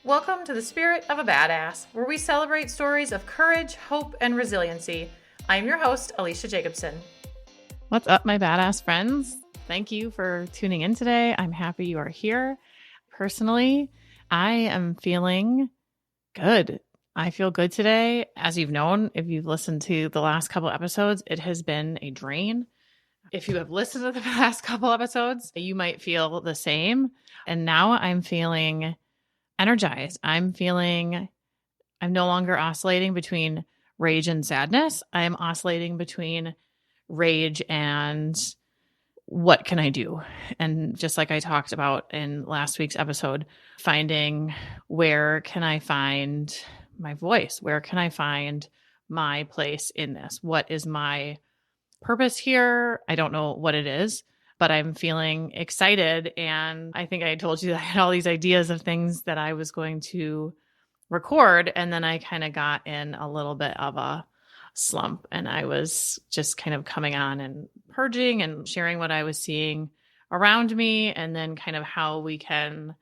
Welcome to the Spirit of a Badass, where we celebrate stories of courage, hope, and resiliency. I'm your host, Alecia Jacobson. What's up, my badass friends? Thank you for tuning in today. I'm happy you are here. Personally, I am feeling good. I feel good today. As you've known, if you've listened to the last couple episodes, it has been a drain. If you have listened to the past couple episodes, you might feel the same. And now I'm feeling energized. I'm no longer oscillating between rage and sadness. I'm oscillating between rage and what can I do? And just like I talked about in last week's episode, finding where can I find my voice? Where can I find my place in this? What is my purpose here? I don't know what it is, but I'm feeling excited. And I think I told you that I had all these ideas of things that I was going to record. And then I kind of got in a little bit of a slump, and I was just kind of coming on and purging and sharing what I was seeing around me, and then kind of how we can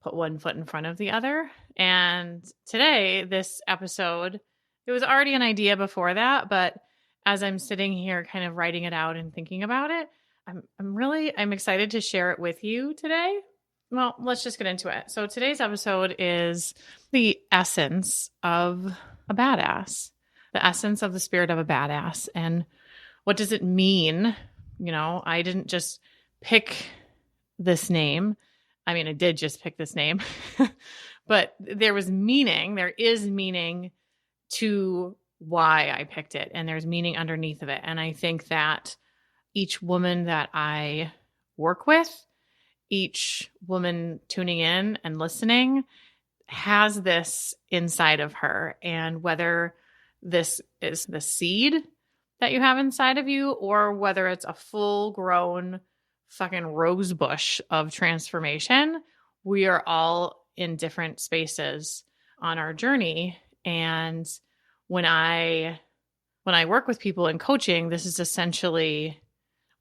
put one foot in front of the other. And today, this episode, it was already an idea before that, but as I'm sitting here kind of writing it out and thinking about it, I'm excited to share it with you today. Well, let's just get into it. So today's episode is the essence of a badass, the essence of the spirit of a badass. And what does it mean? You know, I didn't just pick this name. I mean, I did just pick this name, but there is meaning to why I picked it. And there's meaning underneath of it. And I think that each woman that I work with, each woman tuning in and listening has this inside of her. And whether this is the seed that you have inside of you, or whether it's a full grown fucking rose bush of transformation, we are all in different spaces on our journey. And when I work with people in coaching, this is essentially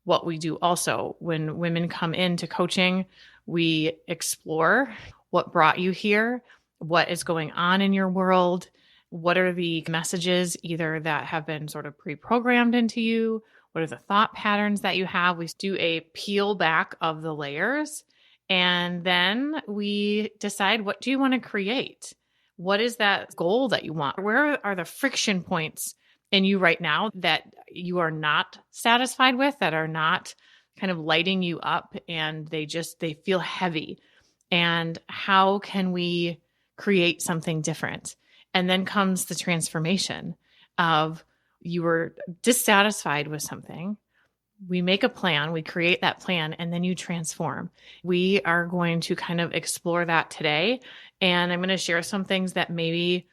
what we do also. When women come into coaching, we explore what brought you here, what is going on in your world, what are the messages either that have been sort of pre-programmed into you, what are the thought patterns that you have. We do a peel back of the layers, and then we decide, what do you want to create? What is that goal that you want? Where are the friction points in you right now that you are not satisfied with, that are not kind of lighting you up, and they feel heavy? And how can we create something different? And then comes the transformation of, you were dissatisfied with something. We make a plan, we create that plan, and then you transform. We are going to kind of explore that today. And I'm going to share some things that maybe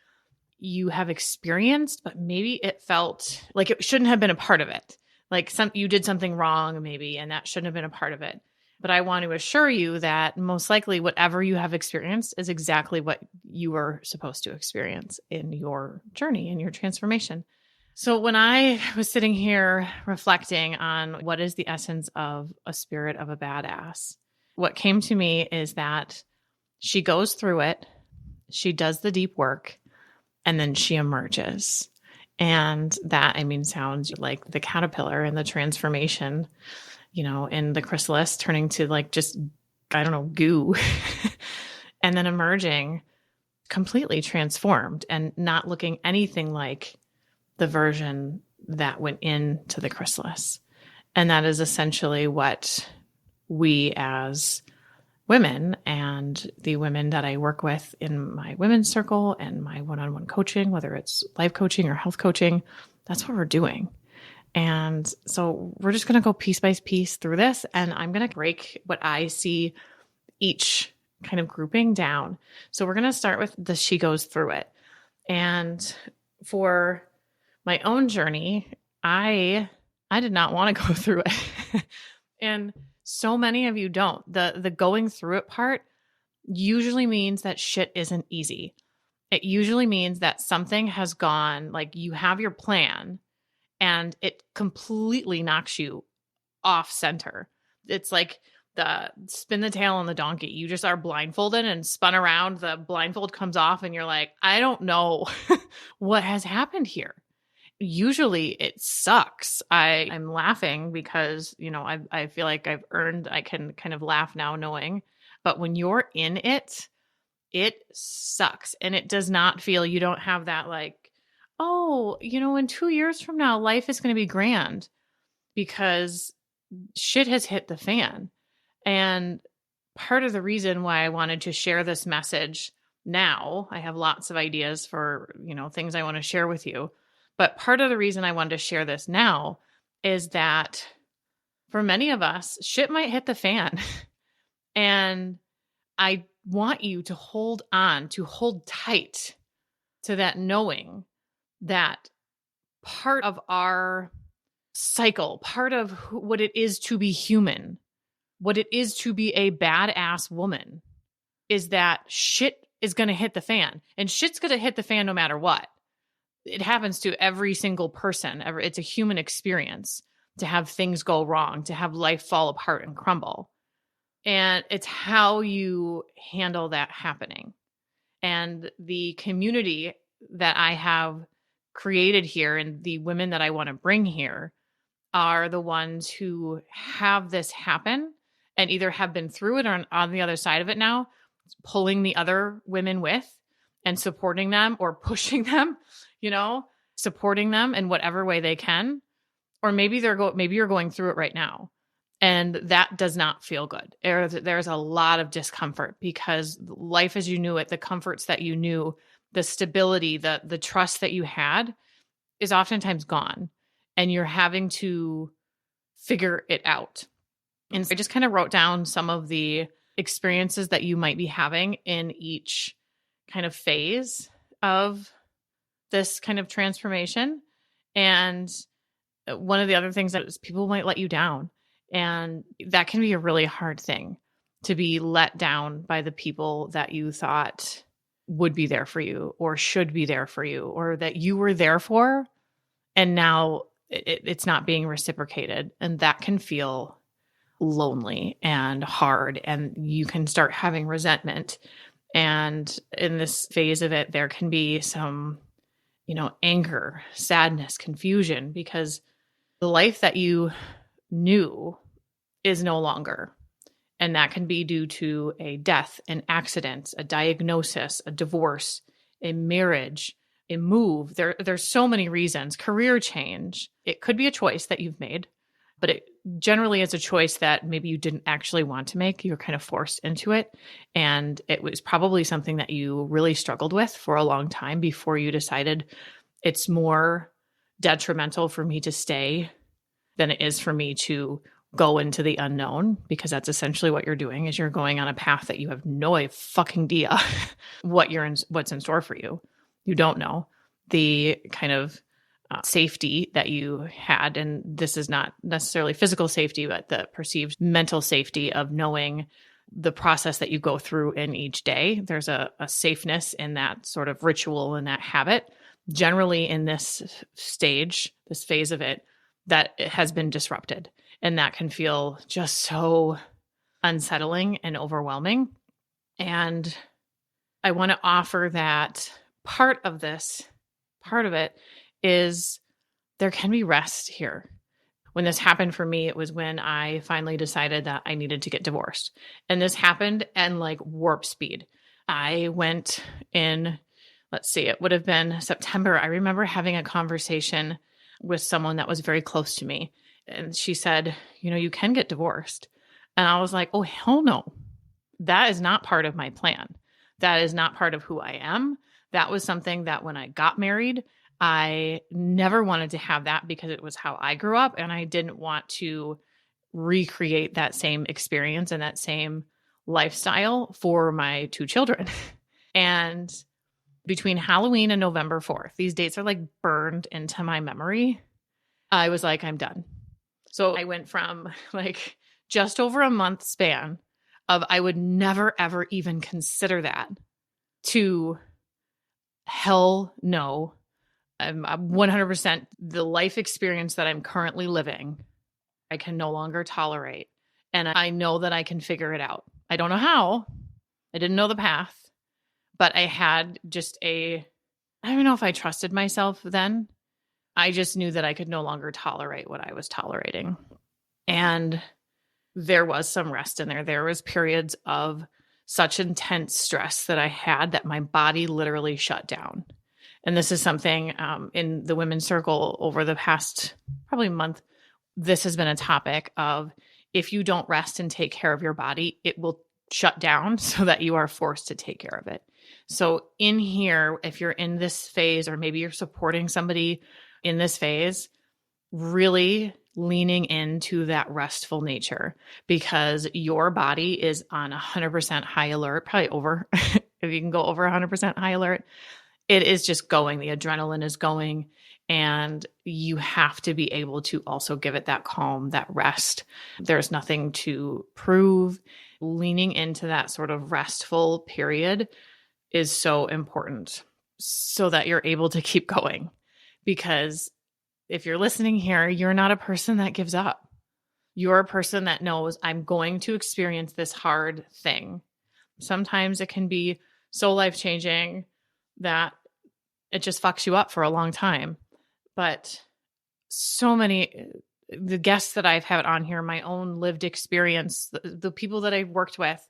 you have experienced, but maybe it felt like it shouldn't have been a part of it. Like you did something wrong maybe, and that shouldn't have been a part of it. But I want to assure you that most likely whatever you have experienced is exactly what you were supposed to experience in your journey, in your transformation. So when I was sitting here reflecting on what is the essence of a spirit of a badass, what came to me is that she goes through it, she does the deep work, and then she emerges. And that, I mean, sounds like the caterpillar and the transformation, you know, in the chrysalis turning to like just, I don't know, goo, and then emerging completely transformed and not looking anything like the version that went into the chrysalis. And that is essentially what we as women, and the women that I work with in my women's circle and my one-on-one coaching, whether it's life coaching or health coaching, that's what we're doing. And so we're just going to go piece by piece through this, and I'm going to break what I see each kind of grouping down. So we're going to start with the she goes through it. And for my own journey, I did not want to go through it. And so many of you don't. The going through it part usually means that shit isn't easy. It usually means that something has gone, like you have your plan and it completely knocks you off center. It's like the spin the tail on the donkey. You just are blindfolded and spun around. The blindfold comes off and you're like, I don't know what has happened here. Usually it sucks. I'm laughing because, I feel like I can kind of laugh now knowing, but when you're in it, it sucks. And it does not feel, you don't have that like, oh, in 2 years from now, life is going to be grand, because shit has hit the fan. And part of the reason why I wanted to share this message now, I have lots of ideas for, things I want to share with you. But part of the reason I wanted to share this now is that for many of us, shit might hit the fan. And I want you to hold tight to that knowing that part of our cycle, part of what it is to be human, what it is to be a badass woman, is that shit is going to hit the fan. And shit's going to hit the fan no matter what. It happens to every single person. It's a human experience to have things go wrong, to have life fall apart and crumble. And it's how you handle that happening. And the community that I have created here and the women that I want to bring here are the ones who have this happen and either have been through it or on the other side of it now, pulling the other women with and supporting them or pushing them, supporting them in whatever way they can. Or maybe you're going through it right now. And that does not feel good. There's a lot of discomfort because life as you knew it, the comforts that you knew, the stability, the trust that you had is oftentimes gone. And you're having to figure it out. And so I just kind of wrote down some of the experiences that you might be having in each kind of phase of this kind of transformation. And one of the other things that is people might let you down. And that can be a really hard thing, to be let down by the people that you thought would be there for you or should be there for you or that you were there for. And now it's not being reciprocated. And that can feel lonely and hard. And you can start having resentment. And in this phase of it, there can be some, anger, sadness, confusion, because the life that you knew is no longer. And that can be due to a death, an accident, a diagnosis, a divorce, a marriage, a move. There's so many reasons. Career change. It could be a choice that you've made, but it generally is a choice that maybe you didn't actually want to make. You're kind of forced into it. And it was probably something that you really struggled with for a long time before you decided it's more detrimental for me to stay than it is for me to go into the unknown, because that's essentially what you're doing, is you're going on a path that you have no fucking idea what's in store for you. You don't know the kind of safety that you had. And this is not necessarily physical safety, but the perceived mental safety of knowing the process that you go through in each day. There's a safeness in that sort of ritual and that habit. Generally in this stage, this phase of it, that it has been disrupted. And that can feel just so unsettling and overwhelming. And I want to offer that part of it is there can be rest here. When this happened for me, it was when I finally decided that I needed to get divorced. And this happened in like warp speed. I went in, it would have been September. I remember having a conversation with someone that was very close to me. And she said, you can get divorced. And I was like, oh, hell no. That is not part of my plan. That is not part of who I am. That was something that when I got married, I never wanted to have that because it was how I grew up. And I didn't want to recreate that same experience and that same lifestyle for my two children. And between Halloween and November 4th, these dates are like burned into my memory. I was like, I'm done. So I went from like just over a month span of I would never, ever even consider that to hell no. I'm 100% the life experience that I'm currently living, I can no longer tolerate. and I know that I can figure it out. I don't know how. I didn't know the path, but I had just I don't know if I trusted myself then. I just knew that I could no longer tolerate what I was tolerating. And there was some rest in there. There was periods of such intense stress that I had that my body literally shut down. And this is something in the women's circle over the past probably month. This has been a topic of if you don't rest and take care of your body, it will shut down so that you are forced to take care of it. So in here, if you're in this phase, or maybe you're supporting somebody in this phase, really leaning into that restful nature, because your body is on 100% high alert, probably over, if you can go over 100% high alert, it is just going. The adrenaline is going, and you have to be able to also give it that calm, that rest. There's nothing to prove. Leaning into that sort of restful period is so important so that you're able to keep going. Because if you're listening here, you're not a person that gives up. You're a person that knows, I'm going to experience this hard thing. Sometimes it can be so life-changing that it just fucks you up for a long time. But so many, the guests that I've had on here, my own lived experience, the people that I've worked with,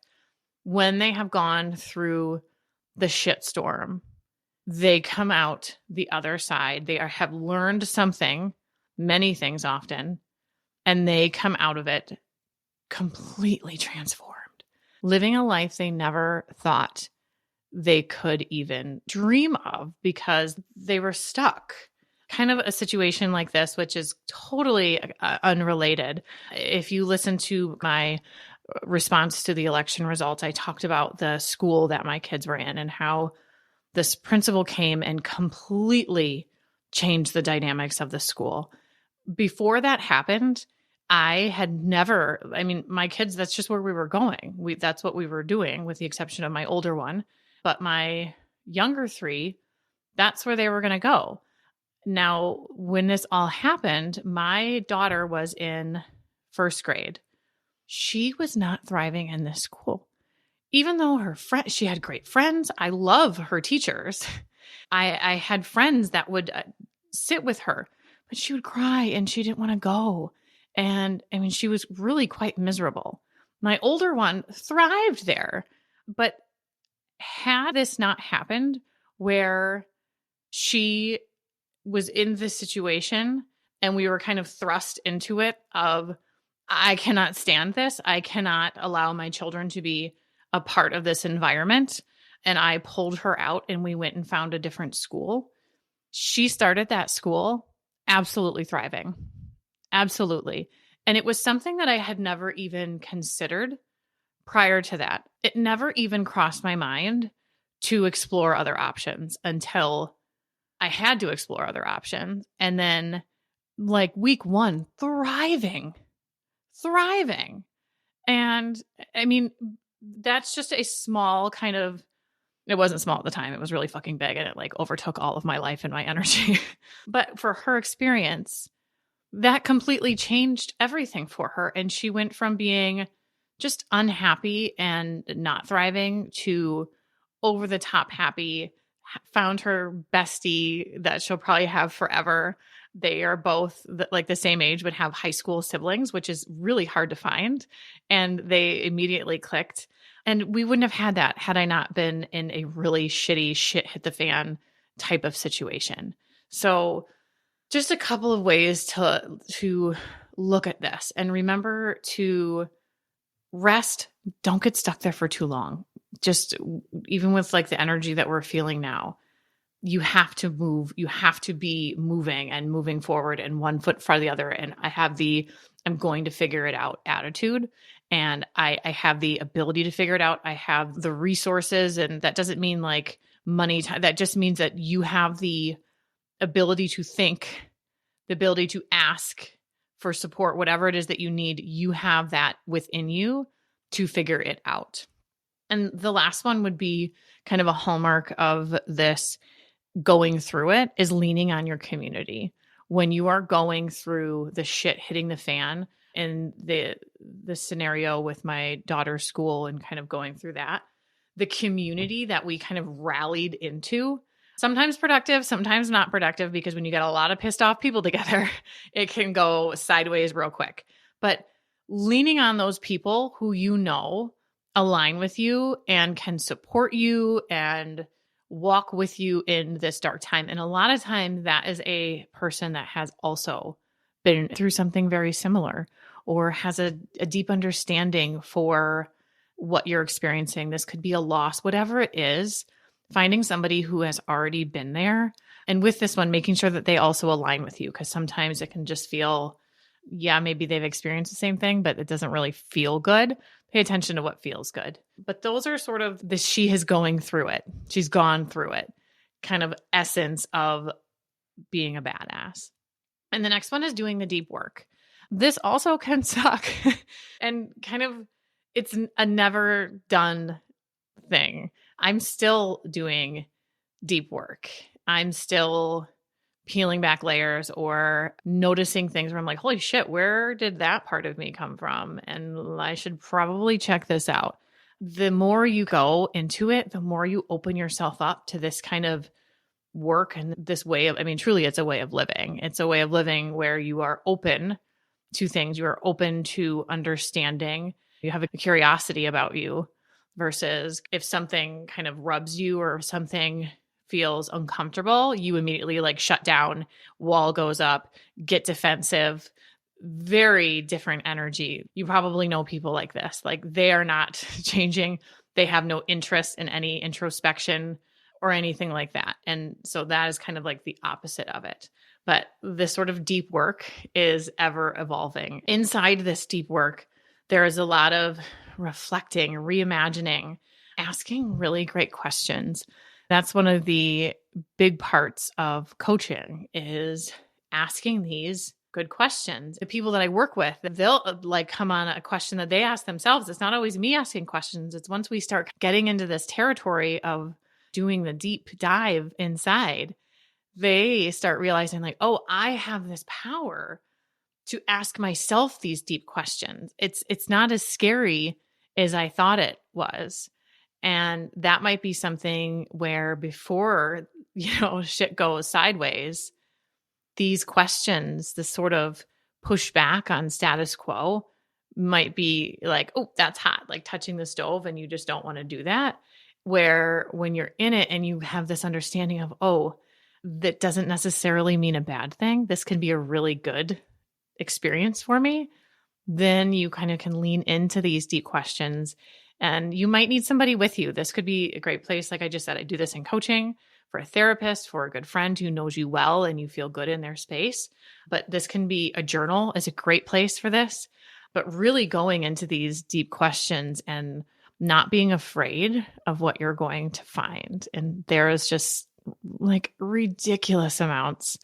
when they have gone through the shitstorm, they come out the other side. They have learned something, many things often, and they come out of it completely transformed, living a life they never thought they could even dream of because they were stuck. Kind of a situation like this, which is totally unrelated. If you listen to my response to the election results, I talked about the school that my kids were in and how this principal came and completely changed the dynamics of the school. Before that happened, I had never, my kids, that's just where we were going. That's what we were doing, with the exception of my older one. But my younger three, that's where they were going to go. Now, when this all happened, my daughter was in first grade. She was not thriving in this school. Even though she had great friends. I love her teachers. I had friends that would sit with her, but she would cry and she didn't want to go. And she was really quite miserable. My older one thrived there, but had this not happened where she was in this situation and we were kind of thrust into it of, I cannot stand this. I cannot allow my children to be a part of this environment. And I pulled her out and we went and found a different school. She started that school absolutely thriving. Absolutely. And it was something that I had never even considered prior to that. It never even crossed my mind to explore other options until I had to explore other options. And then like week one, thriving. And that's just a small kind of, it wasn't small at the time. It was really fucking big and it like overtook all of my life and my energy. But for her experience, that completely changed everything for her. And she went from being just unhappy and not thriving to over the top happy, found her bestie that she'll probably have forever. They are both like the same age, but have high school siblings, which is really hard to find. And they immediately clicked. And we wouldn't have had that had I not been in a really shitty shit hit the fan type of situation. So just a couple of ways to look at this, and remember to rest. Don't get stuck there for too long. Just even with like the energy that we're feeling now, you have to move. You have to be moving and moving forward and one foot for the other. And I have I'm going to figure it out attitude. And I have the ability to figure it out. I have the resources, and that doesn't mean like money. That just means that you have the ability to think, the ability to ask for support, whatever it is that you need. You have that within you to figure it out. And the last one would be kind of a hallmark of this going through it is leaning on your community. When you are going through the shit hitting the fan, in the scenario with my daughter's school and kind of going through that, the community that we kind of rallied into, sometimes productive, sometimes not productive, because when you get a lot of pissed off people together, it can go sideways real quick. But leaning on those people who align with you and can support you and walk with you in this dark time. And a lot of time that is a person that has also been through something very similar or has a deep understanding for what you're experiencing. This could be a loss, whatever it is, finding somebody who has already been there. And with this one, making sure that they also align with you, because sometimes it can just feel, yeah, maybe they've experienced the same thing, but it doesn't really feel good. Pay attention to what feels good. But those are sort of she is going through it. She's gone through it kind of essence of being a badass. And the next one is doing the deep work. This also can suck and kind of, it's a never done thing. I'm still doing deep work. I'm still peeling back layers or noticing things where I'm like, holy shit, where did that part of me come from? And I should probably check this out. The more you go into it, the more you open yourself up to this kind of work and this way of, truly it's a way of living. It's a way of living where you are open to things. You are open to understanding. You have a curiosity about you versus if something kind of rubs you or something feels uncomfortable, you immediately like shut down, wall goes up, get defensive. Very different energy. You probably know people like this. Like they are not changing. They have no interest in any introspection or anything like that. And so that is kind of like the opposite of it. But this sort of deep work is ever evolving. Inside this deep work, there is a lot of reflecting, reimagining, asking really great questions. That's one of the big parts of coaching is asking these good questions. The people that I work with, they'll like come on a question that they ask themselves. It's not always me asking questions. It's once we start getting into this territory of doing the deep dive inside, they start realizing like, oh, I have this power to ask myself these deep questions. It's not as scary as I thought it was. And that might be something where before, shit goes sideways, these questions, this sort of pushback on status quo might be like, oh, that's hot, like touching the stove, and you just don't want to do that. Where when you're in it and you have this understanding of, oh, that doesn't necessarily mean a bad thing. This can be a really good experience for me. Then you kind of can lean into these deep questions. And you might need somebody with you. This could be a great place. Like I just said, I do this in coaching for a therapist, for a good friend who knows you well and you feel good in their space. But this can be a journal is a great place for this. But really going into these deep questions and not being afraid of what you're going to find. And there is just like ridiculous amounts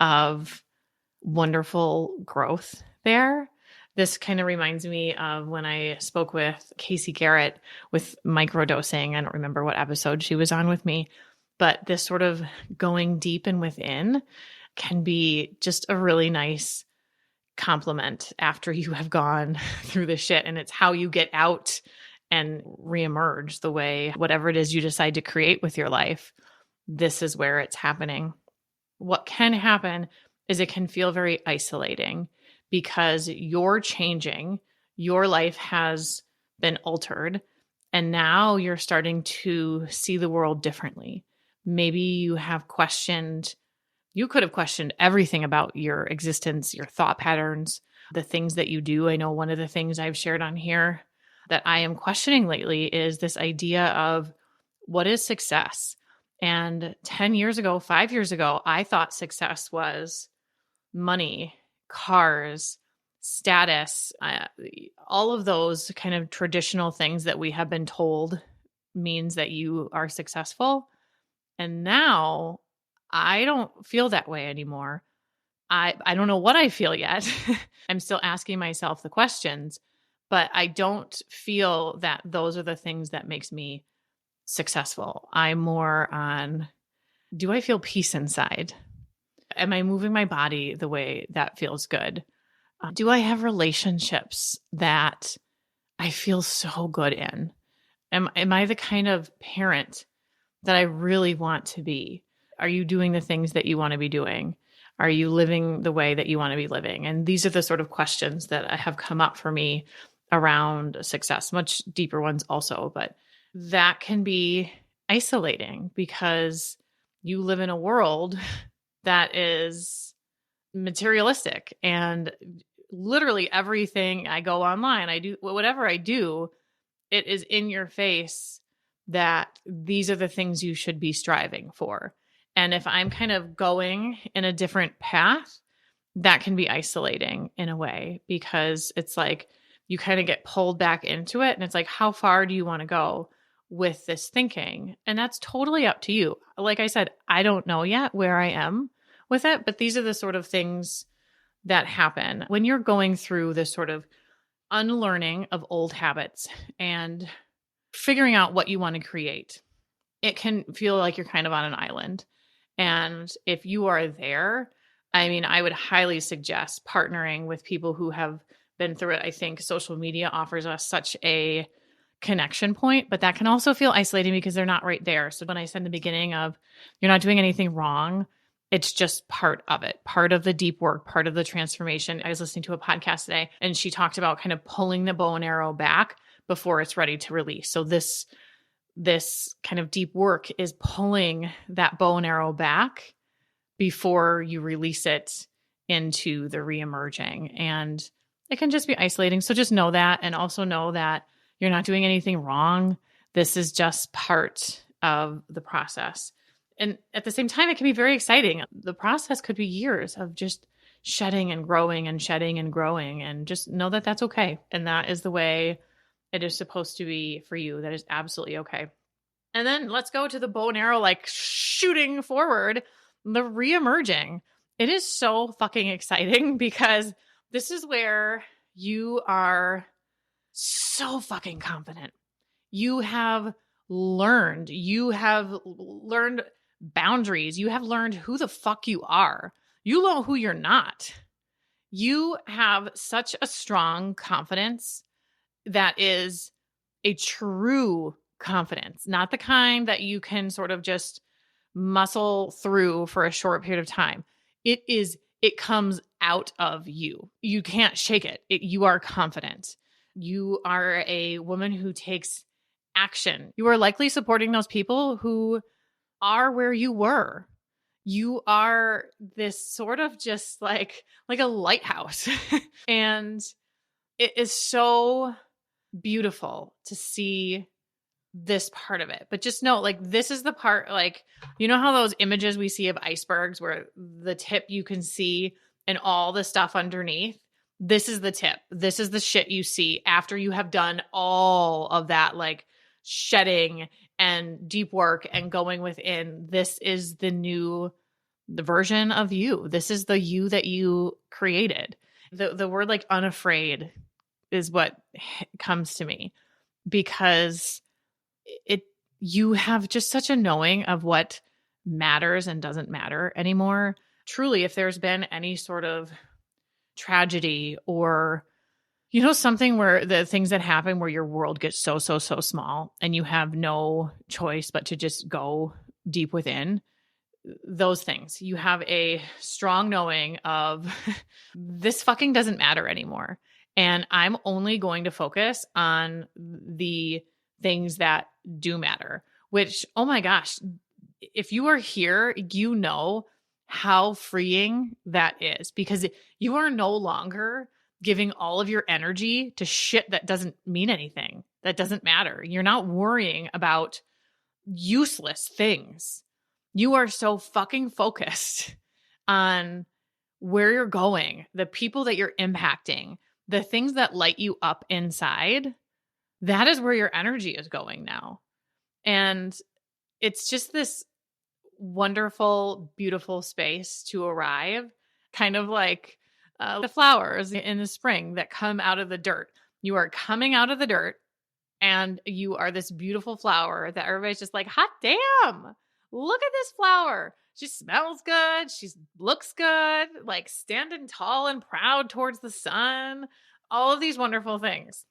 of wonderful growth there. This kind of reminds me of when I spoke with Casey Garrett with microdosing. I don't remember what episode she was on with me, but this sort of going deep and within can be just a really nice compliment after you have gone through the shit. And it's how you get out and reemerge the way, whatever it is you decide to create with your life, this is where it's happening. What can happen is it can feel very isolating because you're changing, your life has been altered, and now you're starting to see the world differently. Maybe you could have questioned everything about your existence, your thought patterns, the things that you do. I know one of the things I've shared on here that I am questioning lately is this idea of what is success? And 10 years ago, 5 years ago, I thought success was money, cars, status, all of those kind of traditional things that we have been told means that you are successful. And now I don't feel that way anymore. I don't know what I feel yet. I'm still asking myself the questions, but I don't feel that those are the things that makes me successful. I'm more on, do I feel peace inside? Am I moving my body the way that feels good? Do I have relationships that I feel so good in? Am I the kind of parent that I really want to be? Are you doing the things that you want to be doing? Are you living the way that you want to be living? And these are the sort of questions that have come up for me around success, much deeper ones also, but that can be isolating because you live in a world that is materialistic, and literally everything I go online, I do whatever I do, it is in your face that these are the things you should be striving for. And if I'm kind of going in a different path, that can be isolating in a way, because it's like you kind of get pulled back into it. And it's like, how far do you want to go with this thinking? And that's totally up to you. Like I said, I don't know yet where I am with it, but these are the sort of things that happen when you're going through this sort of unlearning of old habits and figuring out what you want to create. It can feel like you're kind of on an island. And if you are there, I mean, I would highly suggest partnering with people who have been through it. I think social media offers us such a connection point, but that can also feel isolating because they're not right there. So when I said in the beginning of you're not doing anything wrong, it's just part of it, part of the deep work, part of the transformation. I was listening to a podcast today and she talked about kind of pulling the bow and arrow back before it's ready to release. So this kind of deep work is pulling that bow and arrow back before you release it into the reemerging. And it can just be isolating. So just know that, and also know that you're not doing anything wrong. This is just part of the process. And at the same time, it can be very exciting. The process could be years of just shedding and growing and shedding and growing, and just know that that's okay. And that is the way it is supposed to be for you. That is absolutely okay. And then let's go to the bow and arrow, like shooting forward, the reemerging. It is so fucking exciting because this is where you are so fucking confident. You have learned boundaries. You have learned who the fuck you are. You know who you're not. You have such a strong confidence that is a true confidence, not the kind that you can sort of just muscle through for a short period of time. It comes out of you. You can't shake it. You are confident. You are a woman who takes action. You are likely supporting those people who are where you were. You are this sort of just like a lighthouse. And it is so beautiful to see this part of it. But just know, like, this is the part, like, you know how those images we see of icebergs where the tip you can see and all the stuff underneath? This is the tip. This is the shit you see after you have done all of that, like, shedding and deep work and going within. This is the version of you. This is the you that you created. The word like unafraid is what comes to me, because you have just such a knowing of what matters and doesn't matter anymore. Truly, if there's been any sort of tragedy or, you know, something where the things that happen where your world gets so small and you have no choice but to just go deep within, those things, you have a strong knowing of this fucking doesn't matter anymore. And I'm only going to focus on the things that do matter, which, oh my gosh, if you are here, you know how freeing that is, because you are no longer giving all of your energy to shit that doesn't mean anything, that doesn't matter. You're not worrying about useless things. You are so fucking focused on where you're going, the people that you're impacting, the things that light you up inside. That is where your energy is going now. And it's just this wonderful, beautiful space to arrive, kind of like the flowers in the spring that come out of the dirt. You are coming out of the dirt and you are this beautiful flower that everybody's just like, hot damn, look at this flower. She smells good. She looks good, like standing tall and proud towards the sun. All of these wonderful things.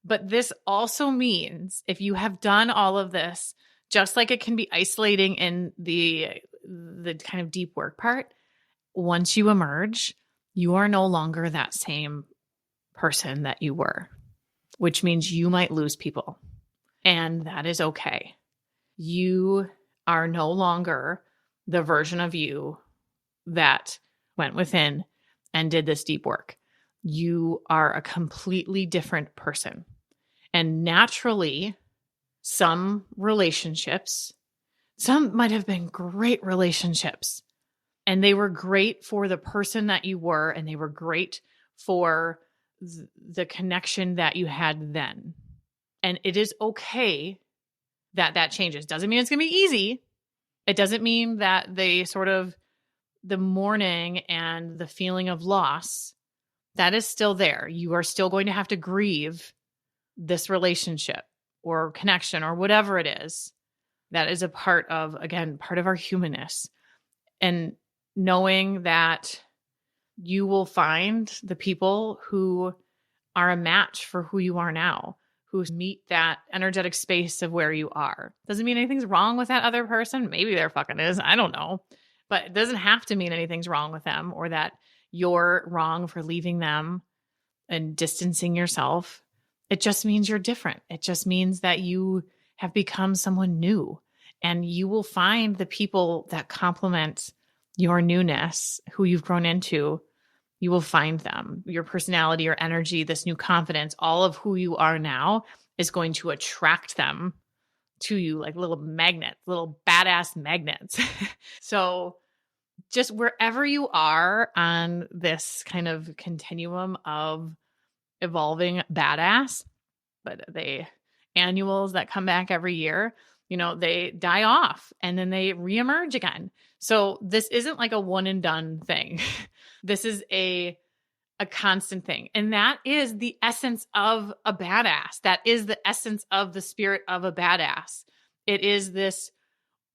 But this also means if you have done all of this, just like it can be isolating in the kind of deep work part, once you emerge, you are no longer that same person that you were, which means you might lose people. And that is okay. You are no longer the version of you that went within and did this deep work. You are a completely different person. And naturally, some relationships, some might have been great relationships, and they were great for the person that you were, and they were great for the connection that you had then. And it is okay that that changes. Doesn't mean it's going to be easy. It doesn't mean that the mourning and the feeling of loss, that is still there. You are still going to have to grieve this relationship or connection or whatever it is. That is a part of our humanness. And knowing that you will find the people who are a match for who you are now, who meet that energetic space of where you are. Doesn't mean anything's wrong with that other person. Maybe there fucking is. I don't know. But it doesn't have to mean anything's wrong with them or that you're wrong for leaving them and distancing yourself. It just means you're different. It just means that you have become someone new, and you will find the people that complement your newness, who you've grown into. You will find them. Your personality, your energy, this new confidence, all of who you are now is going to attract them to you like little magnets, little badass magnets. So just wherever you are on this kind of continuum of evolving badass, but the annuals that come back every year, they die off and then they reemerge again. So this isn't like a one and done thing. This is a constant thing. And that is the essence of a badass. That is the essence of the spirit of a badass. It is this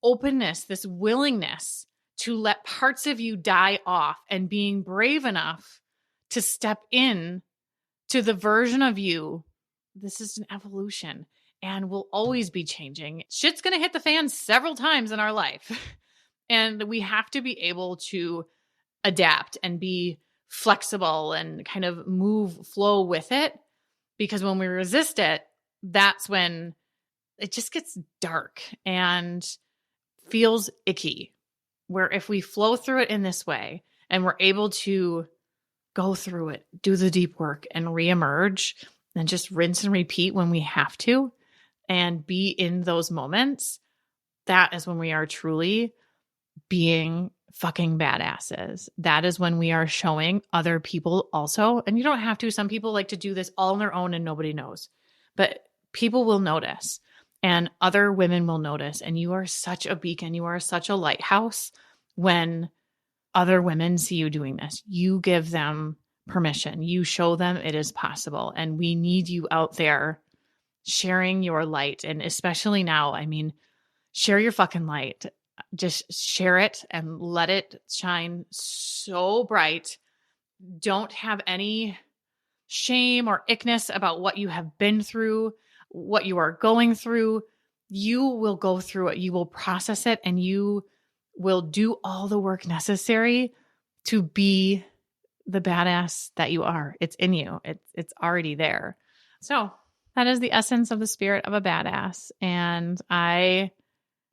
openness, this willingness to let parts of you die off and being brave enough to step in to the version of you. This is an evolution and will always be changing. Shit's going to hit the fan several times in our life. And we have to be able to adapt and be flexible and kind of flow with it. Because when we resist it, that's when it just gets dark and feels icky. Where if we flow through it in this way and we're able to go through it, do the deep work and reemerge and just rinse and repeat when we have to and be in those moments, that is when we are truly being fucking badasses. That is when we are showing other people also. And you don't have to. Some people like to do this all on their own and nobody knows. But people will notice and other women will notice. And you are such a beacon. You are such a lighthouse when other women see you doing this. You give them permission. You show them it is possible. And we need you out there sharing your light. And especially now, share your fucking light. Just share it and let it shine so bright. Don't have any shame or ickness about what you have been through, what you are going through. You will go through it. You will process it and you will do all the work necessary to be the badass that you are. It's in you. It's already there. So that is the essence of the spirit of a badass. And I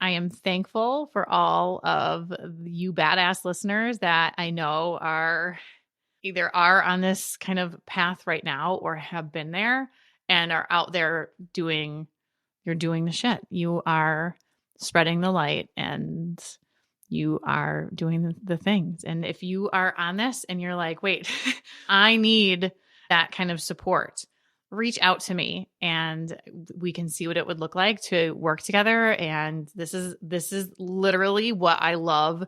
am thankful for all of you badass listeners that I know are on this kind of path right now or have been there and are out there you're doing the shit. You are spreading the light and you are doing the things. And if you are on this and you're like, wait, I need that kind of support, reach out to me and we can see what it would look like to work together. And this is literally what I love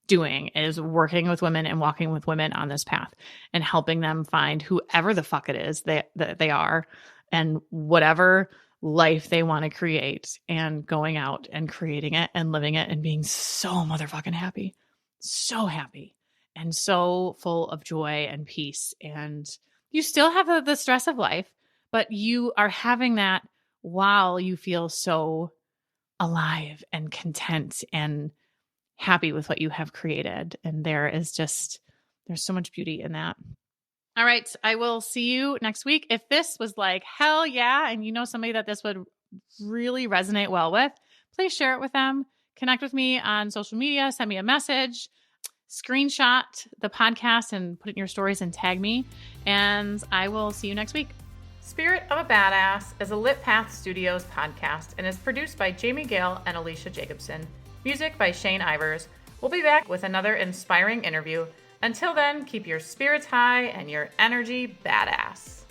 doing, is working with women and walking with women on this path and helping them find whoever the fuck it is that they are and whatever life they want to create and going out and creating it and living it and being so motherfucking happy, so happy and so full of joy and peace. And you still have the stress of life, but you are having that while you feel so alive and content and happy with what you have created. And there's so much beauty in that. All right. I will see you next week. If this was like, hell yeah, and you know somebody that this would really resonate well with, please share it with them. Connect with me on social media. Send me a message. Screenshot the podcast and put it in your stories and tag me. And I will see you next week. Spirit of a Badass is a Lit Path Studios podcast and is produced by Jamie Gale and Alecia Jacobson. Music by Shane Ivers. We'll be back with another inspiring interview. Until then, keep your spirits high and your energy badass.